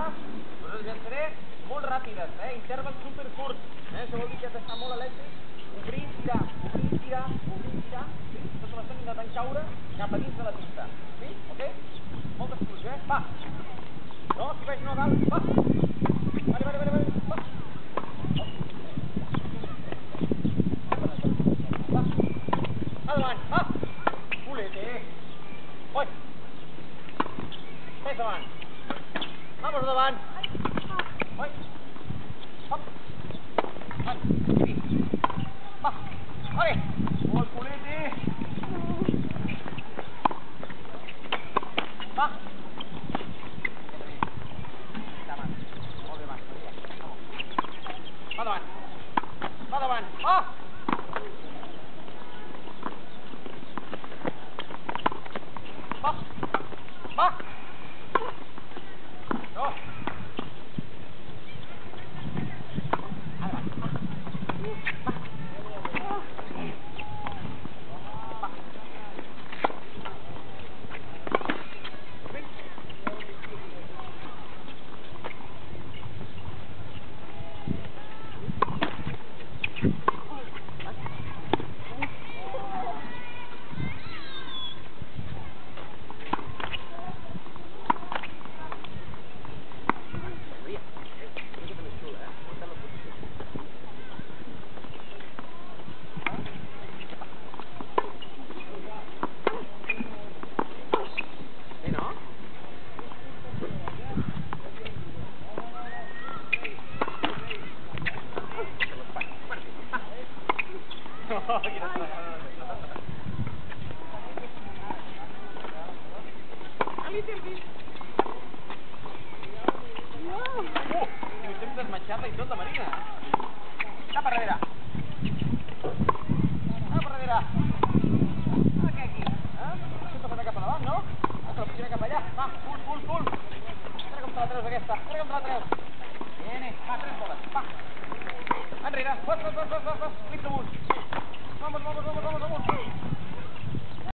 Doncs les llançaré molt ràpides, intervals supercurts. Això vol dir que has d'estar molt elèctric. Obrir, tirar, obrir, tirar, obrir, tirar. Sí? Tota l'estona intentant caure cap a dins de la pista. Sí? Ok? Moltes punts, Va! No, aquí baix, no, dalt. Va! Vale, va! Va! Endavant, va! Culete! Oi! Més davant! Vamos davant! Oi! Hop! Vai! Sí! Va! Vale! Molt culete! Va! Molt bé, Marc, Maria. Va davant! Va davant! Va! Va! Va! No! Endavant! Va! Va! Tinc temps d'esmatxar-la i tot, la Marina. Cap a darrere. Cap a darrere. Aquí. Això t'ha fet cap a davant, no? Ara te la pujaré cap allà. Va, full. A veure com te la treus aquesta. Viene. Va, 3 boles. Va. Enrere. Fos. Clips amunt. Vamos.